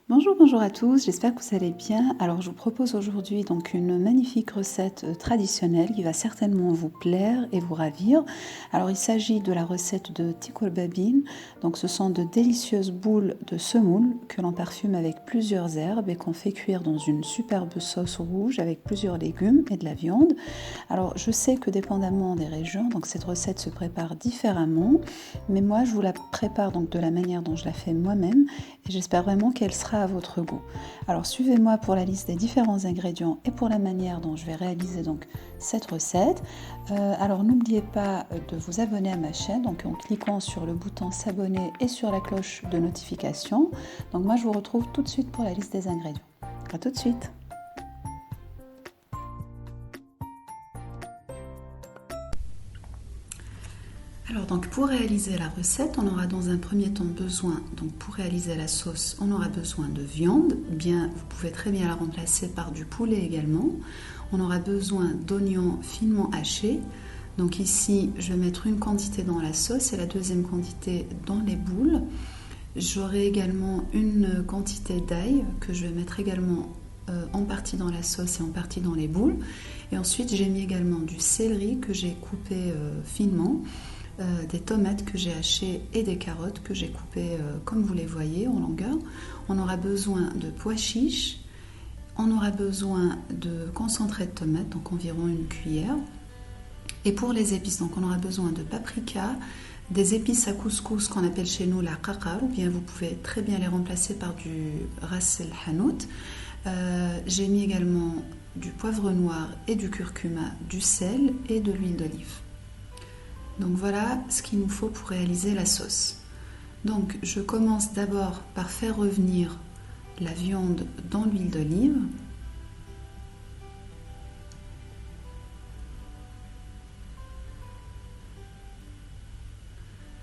Bonjour, bonjour à tous, j'espère que vous allez bien. Alors je vous propose aujourd'hui donc une magnifique recette traditionnelle qui va certainement vous plaire et vous ravir. Alors il s'agit de la recette de tikol babine. Donc ce sont de délicieuses boules de semoule que l'on parfume avec plusieurs herbes et qu'on fait cuire dans une superbe sauce rouge avec plusieurs légumes et de la viande. Alors je sais que dépendamment des régions, donc cette recette se prépare différemment, mais moi je vous la prépare donc de la manière dont je la fais moi-même et j'espère vraiment qu'elle sera à votre goût. Alors suivez-moi pour la liste des différents ingrédients et pour la manière dont je vais réaliser donc cette recette. Alors n'oubliez pas de vous abonner à ma chaîne donc en cliquant sur le bouton s'abonner et sur la cloche de notification. Donc moi je vous retrouve tout de suite pour la liste des ingrédients. À tout de suite. Alors donc pour réaliser la recette, on aura dans un premier temps besoin, donc pour réaliser la sauce, on aura besoin de viande, bien vous pouvez très bien la remplacer par du poulet également. On aura besoin d'oignons finement hachés. Donc ici, je vais mettre une quantité dans la sauce et la deuxième quantité dans les boules. J'aurai également une quantité d'ail que je vais mettre également en partie dans la sauce et en partie dans les boules. Et ensuite, j'ai mis également du céleri que j'ai coupé finement. Des tomates que j'ai hachées et des carottes que j'ai coupées comme vous les voyez en longueur. On aura besoin de pois chiches, on aura besoin de concentré de tomates, donc environ une cuillère. Et pour les épices, donc on aura besoin de paprika, des épices à couscous qu'on appelle chez nous la qaqar, ou bien vous pouvez très bien les remplacer par du ras el hanout. J'ai mis également du poivre noir et du curcuma, du sel et de l'huile d'olive. Donc voilà ce qu'il nous faut pour réaliser la sauce. Donc je commence d'abord par faire revenir la viande dans l'huile d'olive.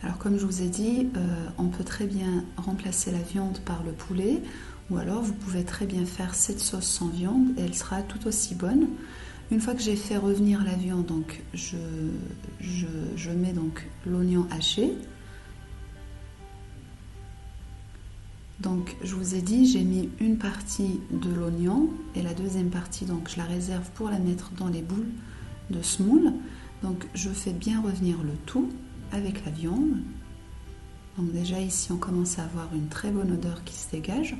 Alors comme je vous ai dit, on peut très bien remplacer la viande par le poulet ou alors vous pouvez très bien faire cette sauce sans viande et elle sera tout aussi bonne. Une fois que j'ai fait revenir la viande, donc je mets donc l'oignon haché. Donc je vous ai dit, j'ai mis une partie de l'oignon et la deuxième partie, donc je la réserve pour la mettre dans les boules de semoule. Donc je fais bien revenir le tout avec la viande. Donc déjà ici on commence à avoir une très bonne odeur qui se dégage.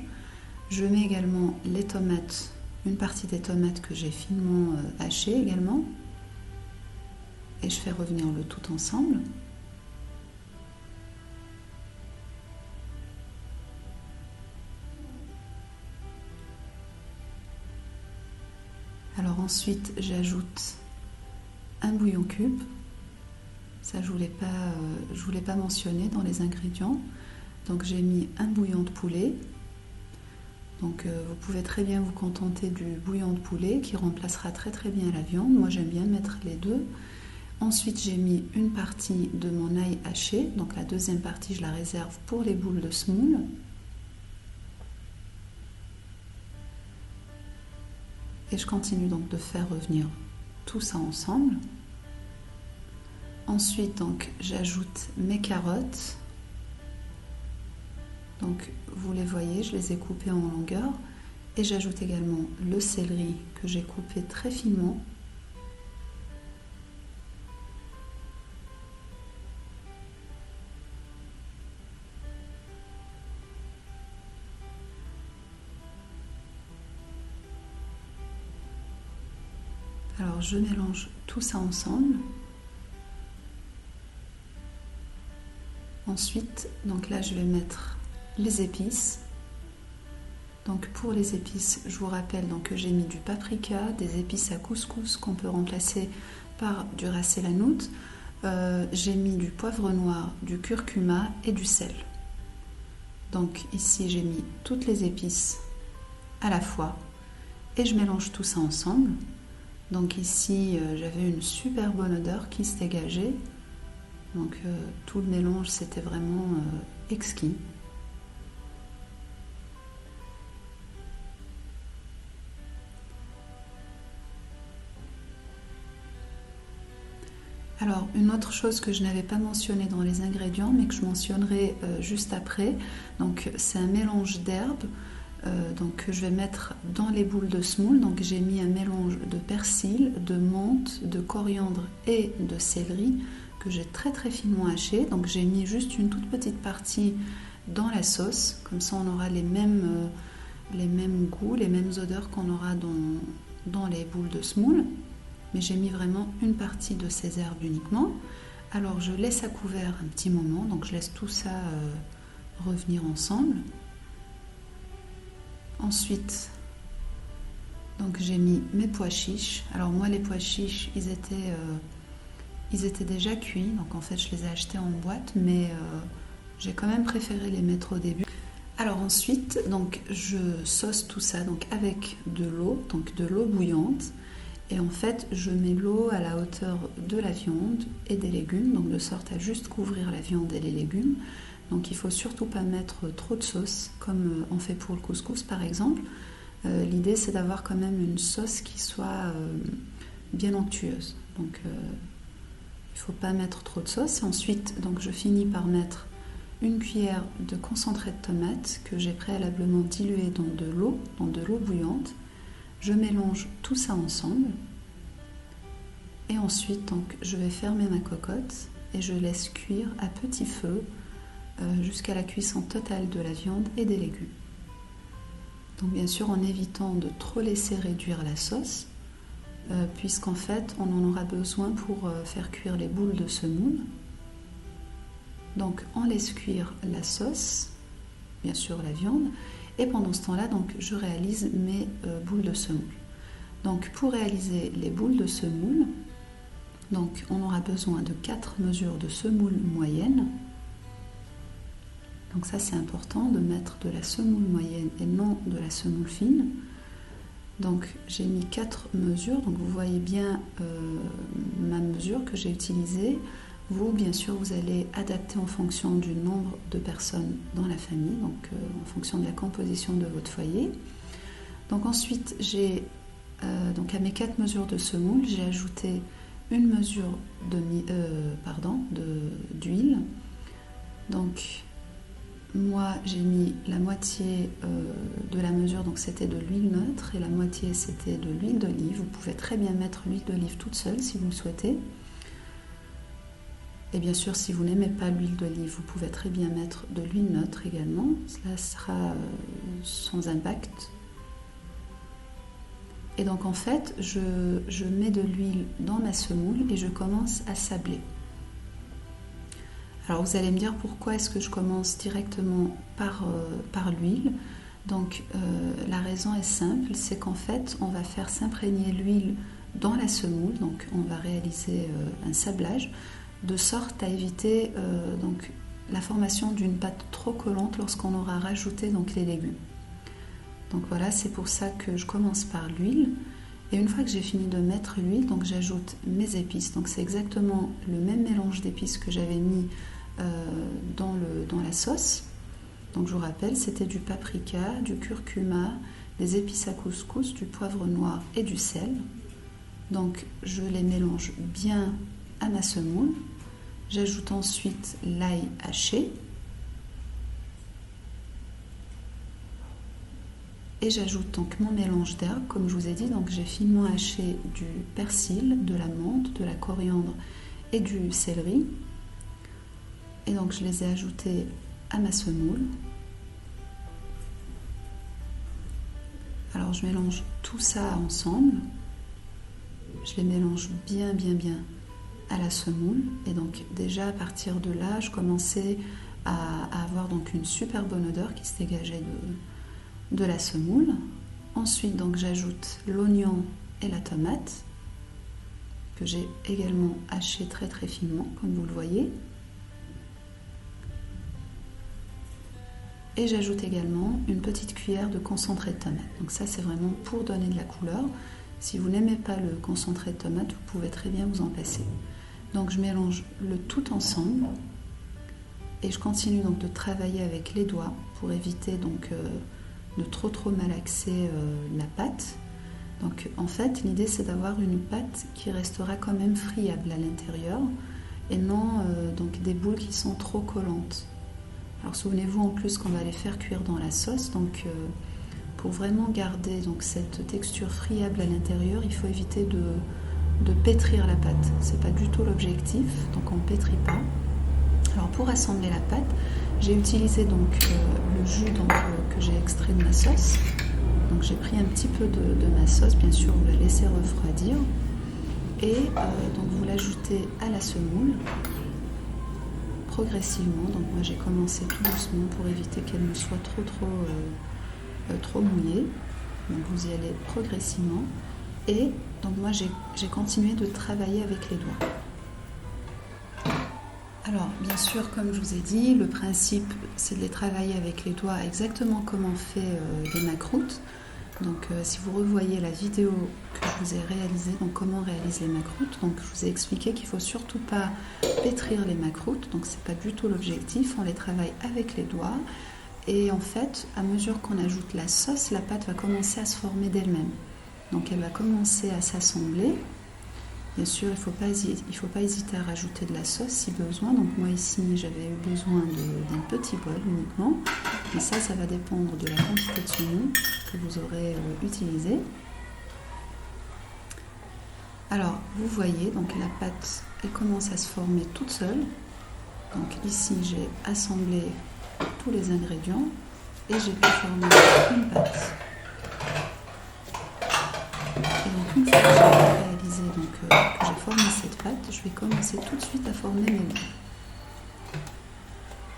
Je mets également les tomates, une partie des tomates que j'ai finement hachées également. Et je fais revenir le tout ensemble. Alors ensuite j'ajoute un bouillon cube. Ça je voulais pas mentionner dans les ingrédients. Donc j'ai mis un bouillon de poulet. Donc vous pouvez très bien vous contenter du bouillon de poulet qui remplacera très très bien la viande. Moi j'aime bien mettre les deux. Ensuite j'ai mis une partie de mon ail haché. Donc la deuxième partie je la réserve pour les boules de semoule. Et je continue donc de faire revenir tout ça ensemble. Ensuite donc j'ajoute mes carottes. Donc vous les voyez, je les ai coupées en longueur et j'ajoute également le céleri que j'ai coupé très finement. Alors je mélange tout ça ensemble. Ensuite, donc là je vais mettre les épices. Donc pour les épices, je vous rappelle donc que j'ai mis du paprika, des épices à couscous qu'on peut remplacer par du ras el hanout. J'ai mis du poivre noir, du curcuma et du sel. Donc ici j'ai mis toutes les épices à la fois et je mélange tout ça ensemble. Donc ici j'avais une super bonne odeur qui se dégageait. Donc tout le mélange c'était vraiment exquis. Alors une autre chose que je n'avais pas mentionné dans les ingrédients mais que je mentionnerai juste après, donc c'est un mélange d'herbes donc, que je vais mettre dans les boules de semoule. Donc j'ai mis un mélange de persil, de menthe, de coriandre et de céleri que j'ai très très finement haché. Donc j'ai mis juste une toute petite partie dans la sauce, comme ça on aura les mêmes goûts, les mêmes odeurs qu'on aura dans les boules de semoule. Mais j'ai mis vraiment une partie de ces herbes uniquement. Alors je laisse à couvert un petit moment, donc je laisse tout ça revenir ensemble. Ensuite, donc j'ai mis mes pois chiches. Alors moi les pois chiches, ils étaient déjà cuits, donc en fait je les ai achetés en boîte, mais j'ai quand même préféré les mettre au début. Alors ensuite, donc je sauce tout ça donc avec de l'eau, donc de l'eau bouillante. Et en fait, je mets l'eau à la hauteur de la viande et des légumes, donc de sorte à juste couvrir la viande et les légumes. Donc il ne faut surtout pas mettre trop de sauce, comme on fait pour le couscous par exemple. L'idée c'est d'avoir quand même une sauce qui soit bien onctueuse. Donc il ne faut pas mettre trop de sauce. Et ensuite, donc, je finis par mettre une cuillère de concentré de tomate que j'ai préalablement dilué dans de l'eau bouillante. Je mélange tout ça ensemble. Et ensuite, donc, je vais fermer ma cocotte et je laisse cuire à petit feu jusqu'à la cuisson totale de la viande et des légumes. Donc bien sûr en évitant de trop laisser réduire la sauce, puisqu'en fait on en aura besoin pour faire cuire les boules de semoule. Donc on laisse cuire la sauce, bien sûr la viande, et pendant ce temps-là donc je réalise mes boules de semoule. Donc pour réaliser les boules de semoule, donc on aura besoin de 4 mesures de semoule moyenne. Donc ça c'est important de mettre de la semoule moyenne et non de la semoule fine. Donc j'ai mis 4 mesures, donc vous voyez bien ma mesure que j'ai utilisée. Vous bien sûr vous allez adapter en fonction du nombre de personnes dans la famille, donc en fonction de la composition de votre foyer. Donc ensuite j'ai donc à mes 4 mesures de semoule, j'ai ajouté une mesure d'huile. Donc moi j'ai mis la moitié de la mesure, donc c'était de l'huile neutre, et la moitié c'était de l'huile d'olive. Vous pouvez très bien mettre l'huile d'olive toute seule si vous le souhaitez. Et bien sûr si vous n'aimez pas l'huile d'olive, vous pouvez très bien mettre de l'huile neutre également. Cela sera sans impact. Et donc en fait je mets de l'huile dans ma semoule et je commence à sabler. Alors vous allez me dire pourquoi est-ce que je commence directement par l'huile. Donc la raison est simple, c'est qu'en fait on va faire s'imprégner l'huile dans la semoule, donc on va réaliser un sablage de sorte à éviter donc la formation d'une pâte trop collante lorsqu'on aura rajouté donc les légumes. Donc voilà, c'est pour ça que je commence par l'huile. Et une fois que j'ai fini de mettre l'huile, donc j'ajoute mes épices. Donc c'est exactement le même mélange d'épices que j'avais mis dans la sauce. Donc je vous rappelle, c'était du paprika, du curcuma, des épices à couscous, du poivre noir et du sel. Donc je les mélange bien à ma semoule. J'ajoute ensuite l'ail haché. Et j'ajoute donc mon mélange d'herbes, comme je vous ai dit. Donc j'ai finement haché du persil, de la menthe, de la coriandre et du céleri. Et donc je les ai ajoutés à ma semoule. Alors je mélange tout ça ensemble. Je les mélange bien à la semoule. Et donc déjà à partir de là, je commençais à avoir donc une super bonne odeur qui se dégageait de la semoule. Ensuite donc j'ajoute l'oignon et la tomate que j'ai également haché très finement comme vous le voyez. Et j'ajoute également une petite cuillère de concentré de tomate. Donc ça c'est vraiment pour donner de la couleur. Si vous n'aimez pas le concentré de tomate, vous pouvez très bien vous en passer. Donc je mélange le tout ensemble et je continue donc de travailler avec les doigts pour éviter donc de trop malaxer la pâte. Donc en fait l'idée c'est d'avoir une pâte qui restera quand même friable à l'intérieur et non donc des boules qui sont trop collantes. Alors souvenez-vous en plus qu'on va les faire cuire dans la sauce, donc pour vraiment garder donc cette texture friable à l'intérieur, il faut éviter de pétrir la pâte. C'est pas du tout l'objectif, donc on ne pétrit pas. Alors pour assembler la pâte, j'ai utilisé donc le jus que j'ai extrait de ma sauce. Donc j'ai pris un petit peu de ma sauce, bien sûr vous la laissez refroidir. Et donc vous l'ajoutez à la semoule progressivement. Donc moi j'ai commencé tout doucement pour éviter qu'elle ne soit trop mouillée. Donc vous y allez progressivement. Et donc moi j'ai continué de travailler avec les doigts. Alors bien sûr, comme je vous ai dit, le principe c'est de les travailler avec les doigts exactement comme on fait les macroutes. Donc si vous revoyez la vidéo que je vous ai réalisée, donc comment on réalise les macroutes, donc je vous ai expliqué qu'il ne faut surtout pas pétrir les macroutes, donc c'est pas du tout l'objectif, on les travaille avec les doigts et en fait à mesure qu'on ajoute la sauce, la pâte va commencer à se former d'elle-même. Donc elle va commencer à s'assembler. Bien sûr, il ne faut pas hésiter à rajouter de la sauce si besoin. Donc moi ici, j'avais eu besoin d'un petit bol uniquement. Mais ça va dépendre de la quantité de semoule que vous aurez utilisée. Alors, vous voyez, donc la pâte, elle commence à se former toute seule. Donc ici, j'ai assemblé tous les ingrédients et j'ai pu former une pâte. Et donc une fois que j'ai réalisé, que j'ai formé cette pâte, je vais commencer tout de suite à former mes boules.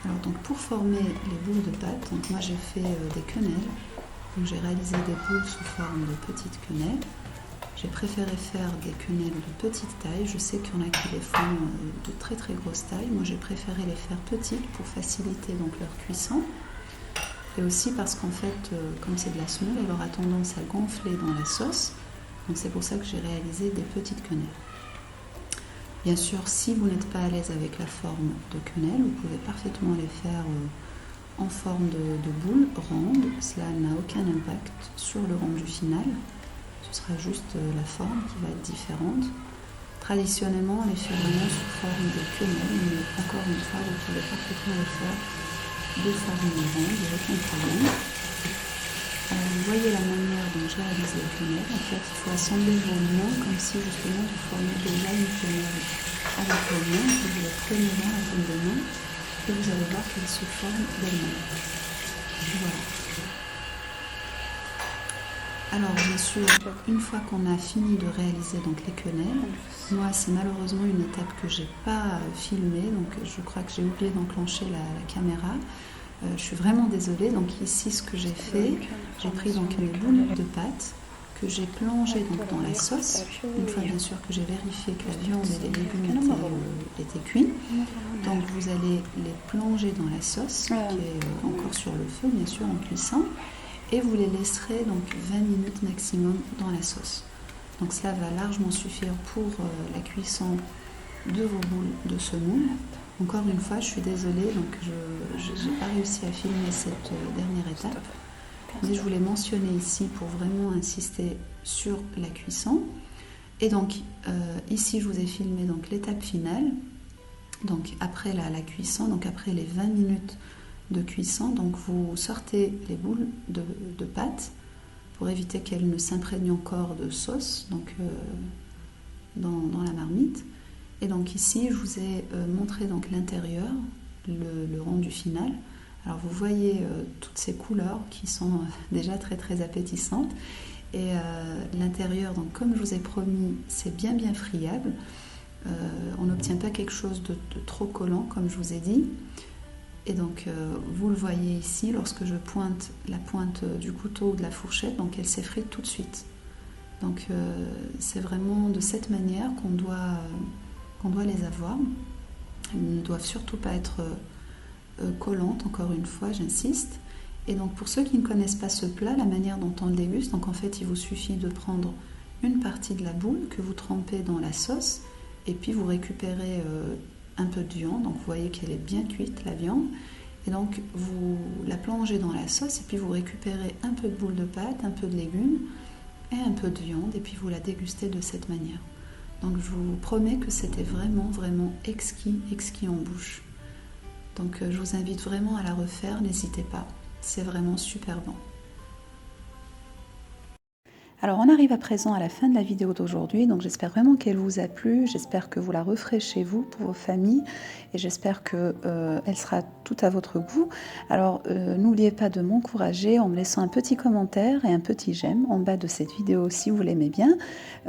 Alors donc pour former les boules de pâte, donc moi j'ai fait des quenelles. Donc j'ai réalisé des boules sous forme de petites quenelles. J'ai préféré faire des quenelles de petite taille. Je sais qu'il y en a qui les font de très très grosse taille. Moi j'ai préféré les faire petites pour faciliter donc leur cuisson. Et aussi parce qu'en fait, comme c'est de la semoule, elle aura tendance à gonfler dans la sauce. Donc c'est pour ça que j'ai réalisé des petites quenelles. Bien sûr, si vous n'êtes pas à l'aise avec la forme de quenelle, vous pouvez parfaitement les faire en forme de boule ronde. Cela n'a aucun impact sur le rendu final. Ce sera juste la forme qui va être différente. Traditionnellement, on les fait vraiment sous forme de quenelle, mais encore une fois, vous pouvez parfaitement les faire de forme ronde, il n'y a aucun problème. Vous voyez la manière dont je réalise les quenelles. En fait, il faut assembler vos mains comme si justement vous formiez déjà une quenelle avec vos mains. Vous les prenez dans la paume de main et vous allez voir qu'elles se forment d'elles-mêmes. Voilà. Alors bien sûr, une fois qu'on a fini de réaliser donc les quenelles, moi c'est malheureusement une étape que j'ai pas filmée, donc je crois que j'ai oublié d'enclencher la caméra. Je suis vraiment désolée. Donc ici ce que j'ai fait, j'ai pris donc mes boules de pâte que j'ai plongées donc dans la sauce. Une fois bien sûr que j'ai vérifié que la viande et les légumes étaient cuits. Donc vous allez les plonger dans la sauce qui est encore sur le feu bien sûr en cuisson. Et vous les laisserez donc 20 minutes maximum dans la sauce. Donc cela va largement suffire pour la cuisson de vos boules de semoule. Encore une fois, je suis désolée, donc je n'ai pas réussi à filmer cette dernière étape. Mais je voulais mentionner ici pour vraiment insister sur la cuisson. Et donc ici, je vous ai filmé donc l'étape finale. Donc après la cuisson, donc après les 20 minutes de cuisson, donc vous sortez les boules de pâte pour éviter qu'elles ne s'imprègnent encore de sauce donc, dans la marmite. Et donc ici, je vous ai montré donc l'intérieur, le rendu final. Alors vous voyez toutes ces couleurs qui sont déjà très très appétissantes. Et l'intérieur, donc comme je vous ai promis, c'est bien friable. On n'obtient pas quelque chose de trop collant, comme je vous ai dit. Et donc vous le voyez ici, lorsque je pointe la pointe du couteau ou de la fourchette, donc elle s'effrite tout de suite. Donc c'est vraiment de cette manière qu'on doit les avoir. Elles ne doivent surtout pas être collantes, encore une fois, j'insiste. Et donc pour ceux qui ne connaissent pas ce plat, la manière dont on le déguste, donc en fait il vous suffit de prendre une partie de la boule que vous trempez dans la sauce et puis vous récupérez un peu de viande, donc vous voyez qu'elle est bien cuite la viande, et donc vous la plongez dans la sauce et puis vous récupérez un peu de boule de pâte, un peu de légumes et un peu de viande et puis vous la dégustez de cette manière. Donc je vous promets que c'était vraiment exquis en bouche. Donc je vous invite vraiment à la refaire, n'hésitez pas, c'est vraiment super bon. Alors on arrive à présent à la fin de la vidéo d'aujourd'hui, donc j'espère vraiment qu'elle vous a plu, j'espère que vous la referez chez vous pour vos familles et j'espère qu'elle sera tout à votre goût. Alors n'oubliez pas de m'encourager en me laissant un petit commentaire et un petit j'aime en bas de cette vidéo si vous l'aimez bien.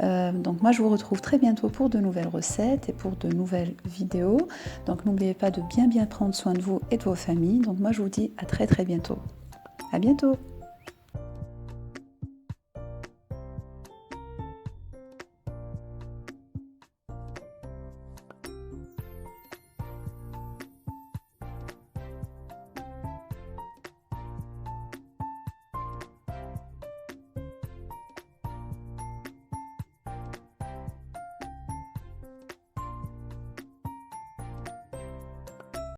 Donc moi je vous retrouve très bientôt pour de nouvelles recettes et pour de nouvelles vidéos. Donc n'oubliez pas de bien prendre soin de vous et de vos familles. Donc moi je vous dis à très bientôt. À bientôt!